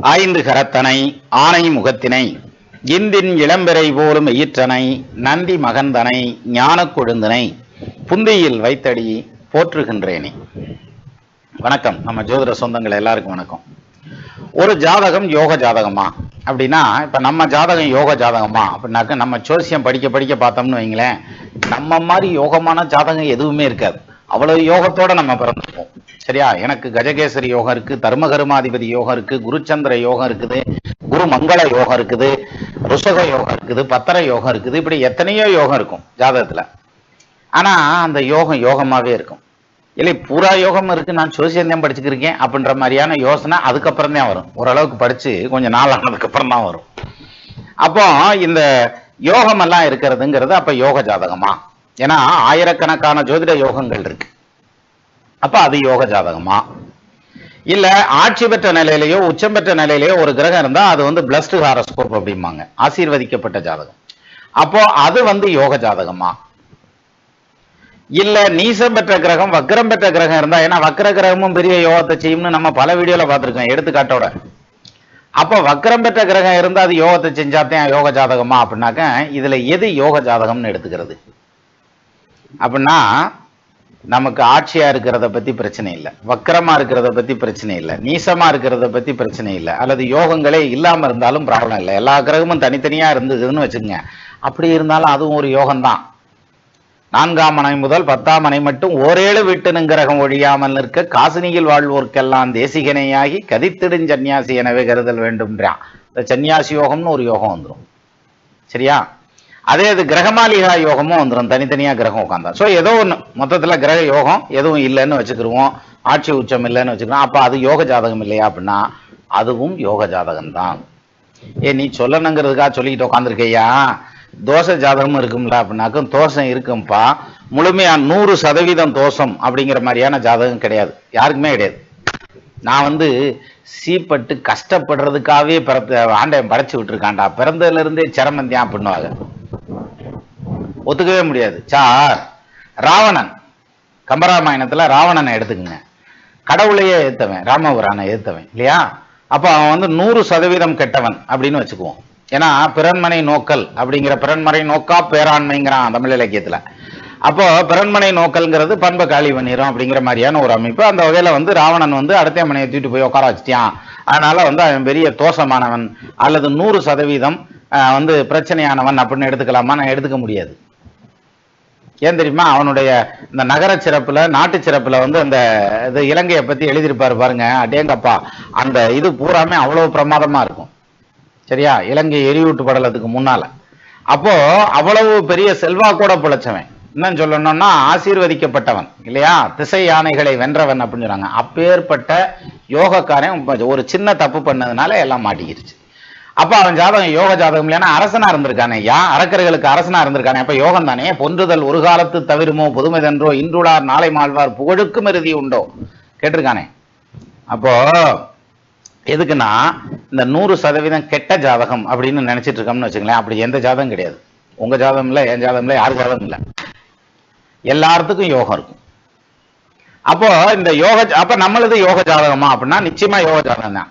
ஆய்ந்து கரத்தனை ஆனை முகத்தினை இந்தின் இளம்பெறை போலும் ஈற்றனை நந்தி மகந்தனை ஞான கொழுந்தனை புந்தியில் வைத்தடி போற்றுகின்றேனே. வணக்கம். நம்ம ஜோதிட சொந்தங்கள் எல்லாருக்கும் வணக்கம். ஒரு ஜாதகம் யோக ஜாதகமா அப்படின்னா, இப்ப நம்ம ஜாதகம் யோக ஜாதகமா அப்படின்னாக்க நம்ம ஜோசியம் படிக்க படிக்க பார்த்தோம்னு வைங்களேன், நம்ம மாதிரி யோகமான ஜாதகம் எதுவுமே இருக்காது. அவ்வளவு யோகத்தோட நம்ம பிறந்திருப்போம். சரியா? எனக்கு கஜகேசரி யோகம் இருக்கு, தர்மகர்மாதிபதி யோகம் இருக்கு, குருச்சந்திர யோகம் இருக்குது, குரு மங்கள யோகம் இருக்குது, ருஷக யோகம் இருக்குது, பத்திர யோகம் இருக்குது, இப்படி எத்தனையோ யோகம் இருக்கும் ஜாதகத்துல. ஆனா அந்த யோகம் யோகமாவே இருக்கும். இல்லை பூரா யோகம் இருக்கு, நான் ஜோசியம் படிச்சுக்கிருக்கேன் அப்படின்ற மாதிரியான யோசனை அதுக்கப்புறம் தான் வரும். ஓரளவுக்கு படிச்சு கொஞ்சம் நாள் ஆனதுக்கு அப்புறம் தான் வரும். அப்போ இந்த யோகம் எல்லாம் இருக்கிறதுங்கிறது அப்ப யோக ஜாதகமா? ஏன்னா ஆயிரக்கணக்கான ஜோதிட யோகங்கள் இருக்கு. அப்ப அது யோக ஜாதகமா? இல்ல ஆட்சி பெற்ற நிலையிலேயோ உச்சம் பெற்ற நிலையிலேயோ ஒரு கிரகம் இருந்தா அது வந்து பிளஸ்டு ஹாரோஸ்கோப் அப்படிம்பாங்க, ஆசீர்வதிக்கப்பட்ட ஜாதகம். அப்போ அது யோக ஜாதகமா? இல்ல நீசம் பெற்ற கிரகம் வக்ரம் பெற்ற கிரகம் இருந்தா, ஏன்னா வக்ர கிரகமும் பெரிய யோகத்தை செய்யும்னு நம்ம பல வீடியோல பார்த்திருக்கோம் எடுத்துக்காட்டோட. அப்போ வக்ரம் பெற்ற கிரகம் இருந்தா அது யோகத்தை செஞ்சாத்தான் யோக ஜாதகமா அப்படின்னாக்க, இதுல எது யோக ஜாதகம்னு எடுத்துக்கிறது? அப்படின்னா நமக்கு ஆட்சியா இருக்கிறத பத்தி பிரச்சனை இல்லை, வக்கரமா இருக்கிறத பத்தி பிரச்சனை இல்லை, நீசமா இருக்கிறத பத்தி பிரச்சனை இல்லை, அல்லது யோகங்களே இல்லாம இருந்தாலும் ப்ராப்ளம் இல்லை. எல்லா கிரகமும் தனித்தனியா இருந்ததுன்னு வச்சுக்கோங்க. அப்படி இருந்தாலும் அதுவும் ஒரு யோகம்தான். 4ஆம் மனை முதல் 10ஆம் மனை மட்டும் ஓரேழு வீட்டு கிரகம் ஒழியாமல் நிற்க காசினியில் வாழ்வோர்க்கெல்லாம் தேசிகனையாகி கதித்திடும் சன்னியாசி எனவே கருதல் வேண்டும்ன்றான். இந்த சன்னியாசி யோகம்னு ஒரு யோகம் வந்துடும். சரியா? அதே அது கிரகமாளிகா யோகமும் வந்துடும், தனித்தனியா கிரகம் உட்காந்தா. ஸோ ஏதோ ஒன்று மொத்தத்துல கிரக யோகம் எதுவும் இல்லைன்னு வச்சுக்கிருவோம், ஆட்சி உச்சம் இல்லைன்னு வச்சுக்கிறோம். அப்ப அது யோக ஜாதகம் இல்லையா அப்படின்னா அதுவும் யோக ஜாதகம் தான். நீ சொல்லணுங்கிறதுக்காக சொல்லிக்கிட்டு உட்காந்துருக்கையா, தோஷ ஜாதகமும் இருக்கும்ல அப்படின்னாக்கும் தோஷம் இருக்கும்பா. முழுமையா 100% தோஷம் அப்படிங்கிற மாதிரியான ஜாதகம் கிடையாது, யாருக்குமே கிடையாது. நான் சீப்பட்டு கஷ்டப்படுறதுக்காகவே ஆண்டையன் படைச்சு விட்டுருக்காண்டா, பிறந்ததுல இருந்தே சிரமந்தியான் அப்படின்னுவாங்க. ஒத்துக்கவே முடியாது சார். ராவணன், கம்பராமாயணத்துல ராவணனை எடுத்துக்கங்க, கடவுளையே ஏத்தவன், ராமபுரானை ஏத்தவன் இல்லையா? அப்ப அவன் 100% கெட்டவன் அப்படின்னு வச்சுக்குவோம். ஏன்னா பிறன்மனை நோக்கல் அப்படிங்கிற, பிறன்மனை நோக்கா பேராண்மைங்கிறான் தமிழ் இலக்கியத்துல. அப்போ பிறன்மனை நோக்கல்ங்கிறது பண்பை காலி பண்ணிடும் அப்படிங்கிற மாதிரியான ஒரு அமைப்பு. அந்த வகையில ராவணன் அடுத்த மனையை தூக்கிட்டு போய் உட்கார வச்சுட்டான். அதனால அவன் பெரிய தோஷமானவன் அல்லது 100% பிரச்சனையானவன் அப்படின்னு எடுத்துக்கலாமா? நான் எடுத்துக்க முடியாது. ஏன் தெரியுமா? அவனுடைய இந்த நகர சிறப்புல, நாட்டு சிறப்புல அந்த இது இலங்கையை பத்தி எழுதியிருப்பாரு பாருங்க, அடேங்கப்பா. அந்த இது பூராமே அவ்வளவு பிரமாதமா இருக்கும். சரியா? இலங்கை எரியூட்டு படலத்துக்கு முன்னால. அப்போ அவ்வளவு பெரிய செல்வாக்கோட பிழைச்சவன். என்னன்னு சொல்லணும்னா ஆசீர்வதிக்கப்பட்டவன் இல்லையா? திசை யானைகளை வென்றவன் அப்படின்னு சொல்றாங்க. அப்பேற்பட்ட யோகக்காரன் ஒரு சின்ன தப்பு பண்ணதுனால எல்லாம் மாட்டிக்கிருச்சு. அப்ப அவன் ஜாதகம் யோக ஜாதகம் இல்லைன்னா அரசனா இருந்திருக்கானே, அரக்கர்களுக்கு அரசனா இருந்திருக்கானே, அப்ப யோகம் தானே. பொன்றுதல் ஒரு காலத்து தவிருமோ புதுமைதென்றோ இன்றுளார் நாளை மாழ்வார் புகழுக்கும் இறுதி உண்டோ கேட்டிருக்கானே. அப்போ எதுக்குன்னா இந்த 100% கெட்ட ஜாதகம் அப்படின்னு நினைச்சிட்டு இருக்கோம்னு வச்சுங்களேன். அப்படி எந்த ஜாதகம் கிடையாது. உங்க ஜாதகம் இல்லை, என் ஜாதகம் இல்லை, யாரு ஜாதகம் இல்லை, எல்லாத்துக்கும் யோகம் இருக்கும். அப்போ இந்த அப்ப நம்மளது யோக ஜாதகமா அப்படின்னா நிச்சயமா யோக ஜாதகம் தான்.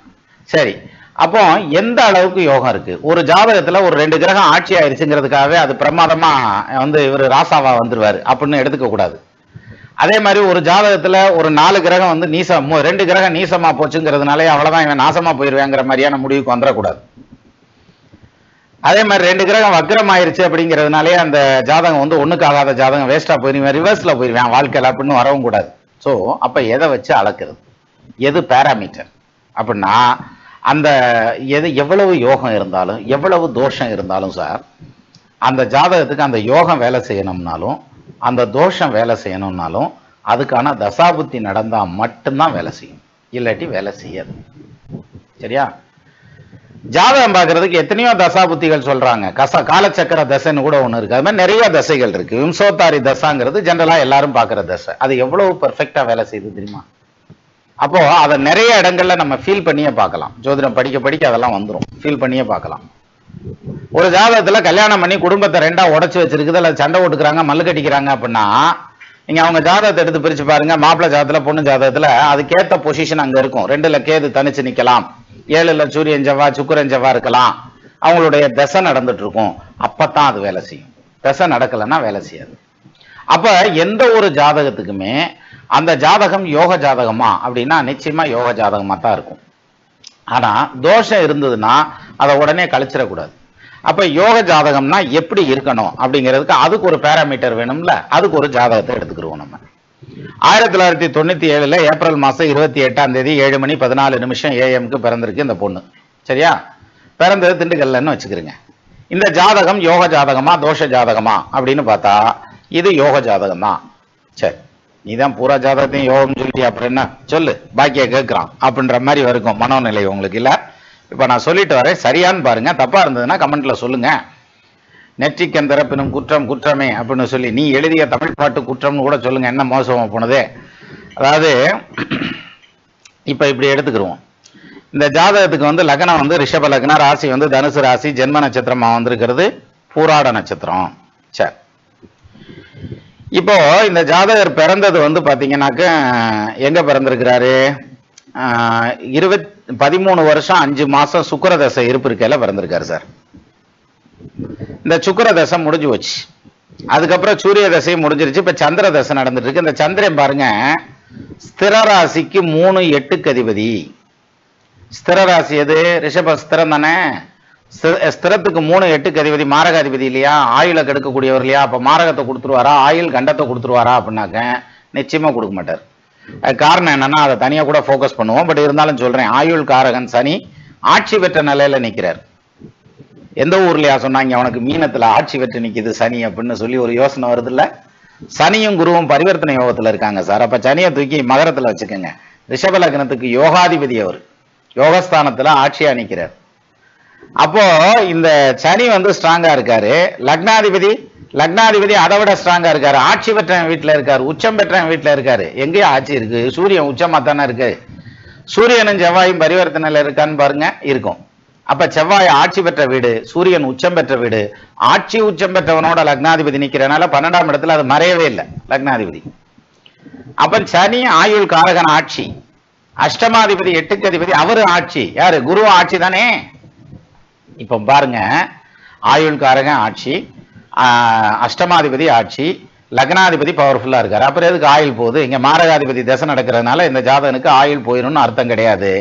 சரி, அப்போ எந்த அளவுக்கு யோகம் இருக்கு? ஒரு ஜாதகத்துல ஒரு 2 கிரகம் ஆட்சி ஆயிடுச்சுங்கிறதுக்காகவே அது பிரமாதமா இவர் ராசாவா வந்துருவாரு அப்படின்னு எடுத்துக்க கூடாது. அதே மாதிரி ஒரு ஜாதகத்துல ஒரு 4 கிரகம் நீசம், 2 கிரகம் நீசமா போச்சுங்கிறதுனாலே அவ்வளவுதான் இவன் நாசமா போயிருவேங்கிற மாதிரியான முடிவுக்கு வந்துடக்கூடாது. அதே மாதிரி 2 கிரகம் வக்ரம் ஆயிருச்சு அப்படிங்கிறதுனாலே அந்த ஜாதகம் ஒண்ணுக்கு ஆகாத ஜாதகம் வேஸ்டா போயிருவேன், ரிவர்ஸ்ல போயிருவேன் வாழ்க்கையில அப்படின்னு வரவும் கூடாது. ஸோ அப்ப எதை வச்சு அளக்குறது? எது பேராமீட்டர் அப்படின்னா அந்த எவ்வளவு யோகம் இருந்தாலும் எவ்வளவு தோஷம் இருந்தாலும் சார், அந்த ஜாதகத்துக்கு அந்த யோகம் வேலை செய்யணும்னாலும் அந்த தோஷம் வேலை செய்யணும்னாலும் அதுக்கான தசாபுத்தி நடந்தா மட்டும்தான் வேலை செய்யும், இல்லாட்டி வேலை செய்யாது. சரியா? ஜாதகம் பார்க்கறதுக்கு எத்தனையோ தசாபுத்திகள் சொல்றாங்க. காலச்சக்கர தசைன்னு கூட ஒண்ணு இருக்கு. அது மாதிரி நிறைய தசைகள் இருக்கு. விம்சோத்தாரி தசாங்கிறது ஜெனரலா எல்லாரும் பார்க்கிற தசை. அது எவ்வளவு பெர்ஃபெக்டா வேலை செய்யுது தெரியுமா? அப்போ அதை நிறைய இடங்கள்ல நம்ம ஃபீல் பண்ணியே பார்க்கலாம். ஜோதிடம் படிக்க படிக்க அதெல்லாம் வந்துடும், ஃபீல் பண்ணியே பார்க்கலாம். ஒரு ஜாதகத்துல கல்யாணம் பண்ணி குடும்பத்தை 2ஆ உடைச்சு வச்சிருக்குது, அல்லது சண்டை ஓட்டுக்கிறாங்க, மல்லு கட்டிக்கிறாங்க அப்படின்னா நீங்க அவங்க ஜாதகத்தை எடுத்து பிரிச்சு பாருங்க. மாப்பிள்ளை ஜாதகத்துல பொண்ணு ஜாதகத்துல அதுக்கேத்த பொசிஷன் அங்க இருக்கும். 2ல கேது தனிச்சு நிக்கலாம், 7ல சூரியன் செவ்வாய் சுக்கிரன் செவ்வாய் இருக்கலாம், அவங்களுடைய தசை நடந்துட்டு இருக்கும், அப்பதான் அது வேலை செய்யும். தசை நடக்கலைன்னா வேலை செய்யாது. அப்ப எந்த ஒரு ஜாதகத்துக்குமே அந்த ஜாதகம் யோக ஜாதகமா அப்படின்னா நிச்சயமா யோக ஜாதகமா தான் இருக்கும். ஆனா தோஷம் இருந்ததுன்னா அதை உடனே கழிச்சிடக்கூடாது. அப்ப யோக ஜாதகம்னா எப்படி இருக்கணும் அப்படிங்கிறதுக்கு அதுக்கு ஒரு பேராமீட்டர் வேணும்ல, அதுக்கு ஒரு ஜாதகத்தை எடுத்துக்கிடுவோம். நம்ம 1997 ஏப்ரல் மாசம் 28ஆம் தேதி 7:14 AM பிறந்திருக்கு இந்த பொண்ணு. சரியா? பிறந்தது திண்டுக்கல்லன்னு வச்சுக்கிறீங்க. இந்த ஜாதகம் யோக ஜாதகமா தோஷ ஜாதகமா அப்படின்னு பார்த்தா இது யோக ஜாதகம் தான். சரி, நீதான் பூரா ஜாதகத்தையும் யோகம் சொல்லி அப்புறம் என்ன சொல்லு, பாக்கிய கேட்கிறான் அப்படின்ற மாதிரி இருக்கும் மனோநிலை உங்களுக்கு இல்ல. இப்ப நான் சொல்லிட்டு வரேன், சரியான்னு பாருங்க, தப்பா இருந்ததுன்னா கமெண்ட்ல சொல்லுங்க. நெற்றிக்கண் திறப்பினும் குற்றம் குற்றமே அப்படின்னு சொல்லி நீ எழுதிய தமிழ் பாட்டு குற்றம்னு கூட சொல்லுங்க, என்ன மோசமா போனதே. அதாவது இப்ப இப்படி எடுத்துக்கிடுவோம். இந்த ஜாதகத்துக்கு வந்து லக்னம் வந்து ரிஷப லக்னம், ராசி வந்து தனுசு ராசி, ஜென்ம நட்சத்திரமா வந்திருக்கிறது பூராட நட்சத்திரம். சரி, இப்போ இந்த ஜாதகர் பிறந்தது வந்து பாத்தீங்கன்னாக்க எங்க பிறந்திருக்கிறாரு? 13 வருஷம் 5 மாசம் சுக்கிர தசை இருப்பு இருக்கையில பிறந்திருக்காரு சார். இந்த சுக்கிர தசை முடிஞ்சு போச்சு. அதுக்கப்புறம் சூரிய தசை முடிஞ்சிருச்சு. இப்ப சந்திர தசை நடந்துட்டு இருக்கு. இந்த சந்திரன் பாருங்க ஸ்திர ராசிக்கு 3/8க்கு அதிபதி. ஸ்திர ராசி எது? ரிஷப ஸ்திரம் தானே. ஸ்திரத்துக்கு 3/8க்கு அதிபதி மாரகாதிபதி இல்லையா? ஆயுளை கெடுக்கக்கூடியவர் இல்லையா? அப்ப மாரகத்தை கொடுத்துருவாரா, ஆயுள் கண்டத்தை கொடுத்துருவாரா அப்படின்னாக்க நிச்சயமா கொடுக்க மாட்டார். காரணம் என்னன்னா அதை தனியா கூட போக்கஸ் பண்ணுவோம். பட் இருந்தாலும் சொல்றேன், ஆயுள் காரகன் சனி ஆட்சி பெற்ற நிலையில நிக்கிறார். எந்த ஊர்லயா சொன்னாங்க அவனுக்கு மீனத்துல ஆட்சி பெற்று நிக்குது சனி அப்படின்னு சொல்லி ஒரு யோசனை வருது இல்ல? சனியும் குருவும் பரிவர்த்தனை யோகத்துல இருக்காங்க சார். அப்ப சனியை தூக்கி மகரத்துல வச்சுக்கோங்க. ரிஷப லக்னத்துக்கு யோகாதிபதி, அவர் யோகஸ்தானத்துல ஆட்சியா நிக்கிறார். அப்போ இந்த சனி வந்து ஸ்ட்ராங்கா இருக்காரு. லக்னாதிபதி அதை விட ஸ்ட்ராங்கா இருக்காரு. ஆட்சி பெற்றவன் வீட்டுல இருக்காரு, உச்சம் பெற்றவன் வீட்டுல இருக்காரு. எங்கேயும் ஆட்சி இருக்கு, சூரியன் உச்சமா தானே இருக்கு. சூரியனும் செவ்வாயும் பரிவர்த்தனையில இருக்கான்னு பாருங்க, இருக்கும். அப்ப செவ்வாய் ஆட்சி பெற்ற வீடு, சூரியன் உச்சம் பெற்ற வீடு. ஆட்சி உச்சம் பெற்றவனோட லக்னாதிபதி நிக்கிறனால 12ஆம் இடத்துல அது மறையவே இல்லை லக்னாதிபதி. அப்ப சனி ஆயுள் காரகன் ஆட்சி, அஷ்டமாதிபதி 8க்கு அதிபதி அவரு ஆட்சி. யாரு? குரு ஆட்சி தானே. இப்ப பாருங்க, ஆயுள் காரகன் ஆட்சி, அஷ்டமாதிபதி ஆட்சி, லக்னாதிபதி பவர்ஃபுல்லா இருக்காரு. அப்புறம் எதுக்கு ஆயுள் போகுது? இங்க மாரகாதிபதி தசை நடக்கிறதுனால இந்த ஜாதகனுக்கு ஆயுள் போயிடும்னு அர்த்தம் கிடையாது.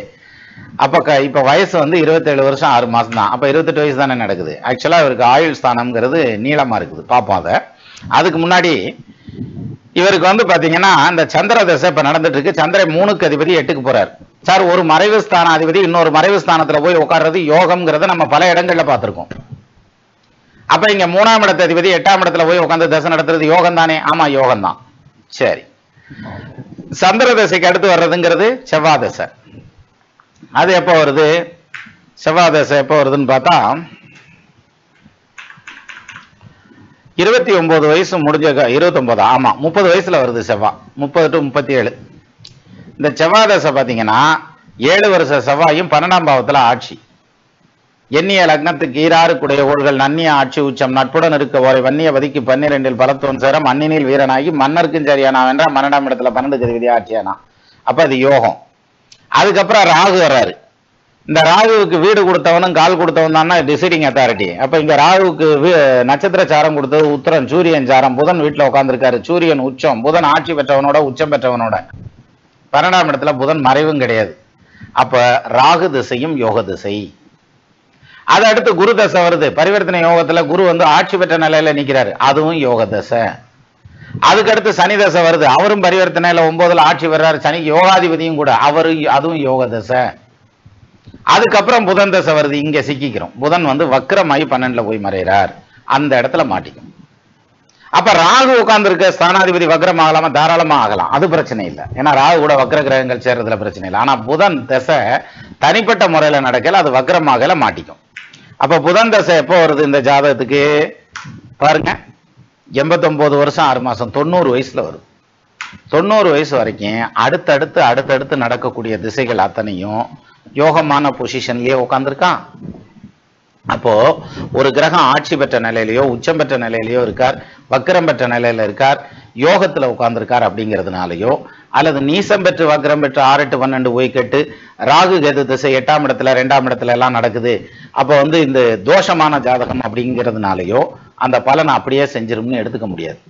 அப்ப இப்ப வயசு வந்து 27 வருஷம் 6 மாசம் தான். அப்ப 28 வயசு தானே நடக்குது. ஆக்சுவலா இவருக்கு ஆயுள் ஸ்தானம்ங்கிறது நீளமா இருக்குது, பார்ப்போம் அதை. அதுக்கு முன்னாடி இவருக்கு வந்து பாத்தீங்கன்னா இந்த சந்திர தசை இப்ப நடந்துட்டு இருக்கு. சந்திரன் 3க்கு அதிபதி 8க்கு போறாரு சார். ஒரு மறைவு ஸ்தான அதிபதி இன்னொரு மறைவு ஸ்தானத்துல போய் உட்கார்றது யோகம்ங்கிறத நம்ம பல இடங்கள்ல பார்த்திருக்கோம். அப்ப இங்க 3ஆம் இடத்து அதிபதி 8ஆம் இடத்துல போய் உட்கார்ந்து தசை நடத்துறது யோகம் தானே? ஆமா, யோகம் தான். சரி, சந்திர தசைக்கு அடுத்து வர்றதுங்கிறது செவ்வாய் தசை. அது எப்போ வருது? செவ்வாய் தசை எப்போ வருதுன்னு பார்த்தா 29 வயசு முடிஞ்ச 29, ஆமா 30 வயசுல வருது செவ்வாய். 30 to 37. இந்த செவ்வாய் தசை பாத்தீங்கன்னா 7 வருஷ செவ்வாயும் 12ஆம் பாவத்துல ஆட்சி. எண்ணிய லக்னத்துக்கு ஈராறுக்குடைய ஊர்கள் நன்னிய ஆட்சி உச்சம் நட்புடன் இருக்க ஓரை வன்னிய பதிக்கு 12 பலத்தோன் சேர மண்ணினில் வீரனாகி மன்னருக்கும் சரியானா வென்றா 12ஆம் இடத்துல 12க்கு அதிபதி ஆட்சியானா. அப்ப அது யோகம். அதுக்கப்புறம் ராகு வர்றாரு. இந்த ராகுவுக்கு வீடு கொடுத்தவனும் கால் கொடுத்தவன் தானே டிசைடிங் அத்தாரிட்டி. அப்ப இங்க ராகுவுக்கு நட்சத்திர சாரம் கொடுத்தது உத்தரன், சூரியன் சாரம். புதன் வீட்டுல உட்கார்ந்துருக்காரு. சூரியன் உச்சம், புதன் ஆட்சி பெற்றவனோட உச்சம் பெற்றவனோட. 12ஆம் இடத்துல புதன் மறைவும் கிடையாது. அப்ப ராகு திசையும் யோக திசை. அது அடுத்து குரு தசை வருது. பரிவர்த்தனை யோகத்துல குரு வந்து ஆட்சி பெற்ற நிலையில நிக்கிறாரு, அதுவும் யோக தசை. அதுக்கடுத்து சனி தசை வருது. அவரும் பரிவர்த்தனையில 9ல ஆட்சி பெறாரு. சனி யோகாதிபதியும் கூட, அதுவும் யோக தசை. அதுக்கப்புறம் புதன் தசை வருது. இங்க சிக்கிக்கிறோம். புதன் வந்து வக்ரமாயி 12ல போய் மறைகிறார். அந்த இடத்துல மாட்டிக்கும். அப்ப ராகு உட்கார்ந்து இருக்க ஸ்தானாதிபதி வக்ரம் ஆகலாமா? தாராளமா ஆகலாம், அது பிரச்சனை இல்லை. ஏன்னா ராகு கூட வக்ர கிரகங்கள் சேர்றதுல பிரச்சனை இல்லை. ஆனா புதன் தசை தனிப்பட்ட முறையில நடக்கல, அது வக்ரமாகல மாட்டிக்கும். அப்ப புதன் தசை எப்போ வருது இந்த ஜாதகத்துக்கு பாருங்க? 89 வருஷம் 6 மாசம் 90 வயசுல வருது. 90 வயசு வரைக்கும் அடுத்தடுத்து நடக்கக்கூடிய திசைகள் அத்தனையும் யோகமான பொசிஷன்லயே உட்கார்ந்துருக்கான். அப்போ ஒரு கிரகம் ஆட்சி பெற்ற நிலையிலயோ உச்சம் பெற்ற நிலையிலயோ இருக்கார், வக்கரம் பெற்ற நிலையில இருக்கார், யோகத்துல உட்கார்ந்துருக்கார் அப்படிங்கிறதுனாலயோ அல்லது நீசம் பெற்று வக்ரம் பெற்று 6 8 12 போய் கெட்டு ராகு கேது திசை 8ஆம் இடத்துல 2ஆம் இடத்துல எல்லாம் நடக்குது, அப்போ வந்து இந்த தோஷமான ஜாதகம் அப்படிங்கிறதுனாலயோ அந்த பலனை அப்படியே செஞ்சிரும்னு எடுத்துக்க முடியாது.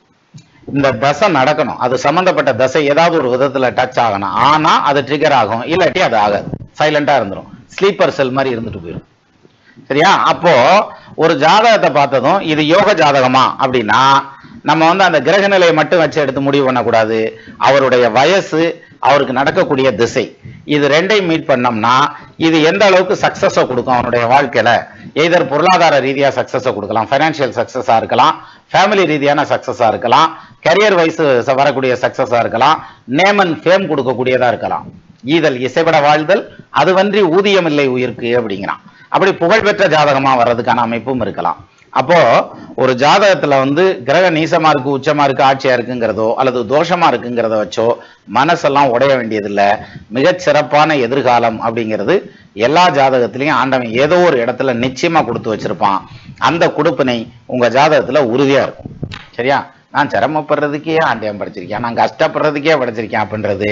இந்த தசை நடக்கணும், அது சம்பந்தப்பட்ட தசை ஏதாவது ஒரு விதத்துல டச் ஆகணும், ஆனா அது ட்ரிகர் ஆகும், இல்லாட்டி அது ஆகாது, சைலண்டா இருந்துரும், ஸ்லீப்பர் செல் மாதிரி இருந்துட்டு போயிடும். சரியா? அப்போ ஒரு ஜாதகத்தை பார்த்ததும் இது யோக ஜாதகமா அப்படின்னா நம்ம வந்து அந்த கிரக நிலையை மட்டும் வச்சு எடுத்து முடிவு பண்ணக்கூடாது. அவருடைய வயசு, அவருக்கு நடக்கக்கூடிய திசை, இது ரெண்டையும் மீட் பண்ணோம்னா இது எந்த அளவுக்கு சக்சஸை கொடுக்கும் அவனுடைய வாழ்க்கையில. எய்தர் பொருளாதார ரீதியா சக்சஸை கொடுக்கலாம், ஃபைனான்சியல் சக்சஸா இருக்கலாம், ஃபேமிலி ரீதியான சக்சஸா இருக்கலாம், கரியர் வைஸ் வரக்கூடிய சக்சஸா இருக்கலாம், நேம் அண்ட் ஃபேம் கொடுக்கக்கூடியதா இருக்கலாம். ஈதல் இசைப்பட வாழ்தல் அதுவன்றி ஊதியம் இல்லை உயிருக்கு அப்படிங்கிறான். அப்படி புகழ்பெற்ற ஜாதகமா வர்றதுக்கான அமைப்பும் இருக்கலாம். அப்போ ஒரு ஜாதகத்துல வந்து கிரக நீசமா இருக்கு, உச்சமா இருக்கு, ஆட்சியா இருக்குங்கிறதோ அல்லது தோஷமா இருக்குங்கிறத வச்சோ மனசெல்லாம் உடைய வேண்டியதில்லை. மிகச் சிறப்பான எதிர்காலம் அப்படிங்கிறது எல்லா ஜாதகத்திலையும் ஆண்டவன் ஏதோ ஒரு இடத்துல நிச்சயமா கொடுத்து வச்சிருப்பான். அந்த கொடுப்பினை உங்க ஜாதகத்துல உறுதியா இருக்கும். சரியா? நான் சிரமப்படுறதுக்கே ஆண்டியம் படிச்சிருக்கேன், நான் கஷ்டப்படுறதுக்கே படிச்சிருக்கேன் அப்படின்றது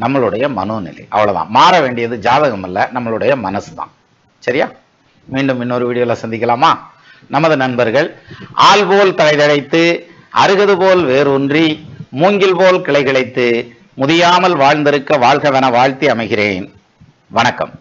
நம்மளுடைய மனோநிலை. அவ்வளவுதான். மாற வேண்டியது ஜாதகம் அல்ல, நம்மளுடைய மனசு தான். சரியா? மீண்டும் இன்னொரு வீடியோல சந்திக்கலாமா? நமது நண்பர்கள் ஆள் போல் தலைதழைத்து அருகது போல் வேரூன்றி மூங்கில் போல் கிளை கிளைத்து முதியாமல் வாழ்ந்திருக்க வாழ்கவென வாழ்த்தி அமைகிறேன். வணக்கம்.